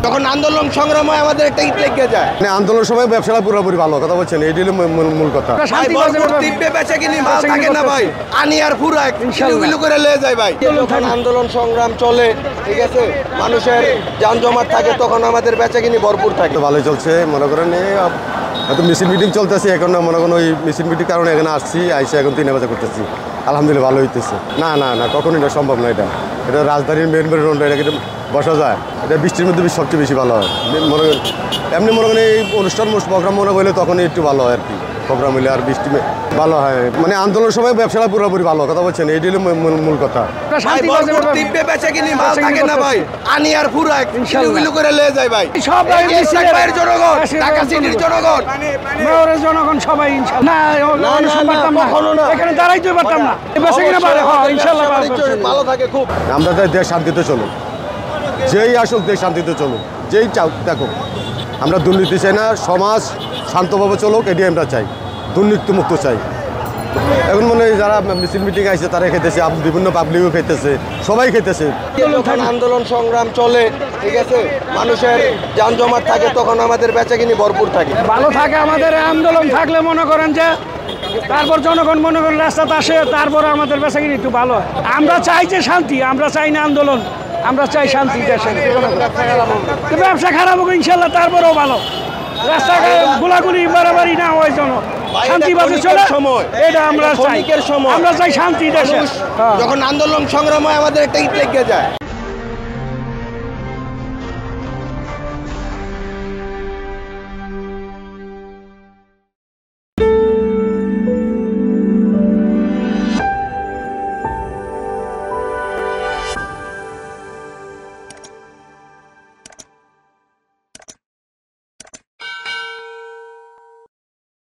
যখন আন্দোলন সংগ্রাম হয় আমাদের একটা ঈদ লেগে যায়। আন্দোলন সময় ব্যবসাটা পুরোপুরি ভালো কথা বলছেন, এটি হলো মূল কথা। ভাই আনি আর ফুরাক করে লেগে যায় ভাই। যখন আন্দোলন সংগ্রাম চলে, ঠিক আছে, মানুষের যানজমাট থাকে, তখন আমাদের বেচাকিনি ভরপুর থাকে। ভালোই চলছে, মনে করেন হয়তো মিছিল মিটিং চলতেছে, এখন মনে করেন ওই মিছিল মিটিং কারণে এখানে আসছি, আইসে এখন 3 বাজে করতেছি। আলহামদুলিল্লাহ ভালো হইতেছে। না না না, কখনোই এটা সম্ভব না। এটা রাজধানীর মেন রোড, এটা কিন্তু বসা যায়। এটা বৃষ্টির মধ্যে সবচেয়ে বেশি ভালো হয়। মনে করেন এমনি মনে করেন এই অনুষ্ঠান প্রোগ্রাম মনে করলে তখনই একটু ভালো হয় আর কি। প্রোগ্রাম হইলে আর বৃষ্টি ভালো হয়, মানে আন্দোলন সময় ব্যবসাটা পুরোপুরি ভালো কথা বলছেন, এটি হলো মূল কথা। আনি আর ফুরাক করে লেগে যায় ভাই। জনগণ সবাই এখানে দাঁড়াইতে পারতাম না। ভালো থাকে খুব। আমরা চাই দেশ শান্তিতে চলুন, যেই আসুক দেশ শান্তিতে চলুন, যেই চাও দেখো। আমরা দুর্নীতি চাই না, সমাজ শান্তভাবে চলুক, এটি আমরা চাই। দুর্নীতিমুক্ত চাই। এখন মনে হয় যারা মিছিল মিটিং আইছে তারা খেতেছে, বিভিন্ন পাবলিকও খেতেছে, সবাই খেতেছে। যখন আন্দোলন সংগ্রাম চলে, ঠিক আছে, মানুষের যানজমাট থাকে, তখন আমাদের বেচাকিনি ভরপুর থাকে, ভালো থাকে। আমাদের আন্দোলন থাকলে মনে করেন যে তারপর জনগণ মনে করেন রাস্তাতে আসে, তারপর আমাদের বেচাকিনি একটু ভালো হয়। আমরা চাই যে শান্তি, আমরা চাই না আন্দোলন, আমরা চাই শান্তি দেশে। ব্যবসা খারাপ হোক ইনশাল্লাহ, তারপরেও ভালো। রাস্তাঘাট গোলাগুলি বাড়াবাড়ি না হয় জন্য শান্তিভাবে চলে, এটা আমরা চাই। আমরা চাই শান্তি দেশে। যখন আন্দোলন সংগ্রাম হয় আমাদের একটা ঈদ লেগে যায়।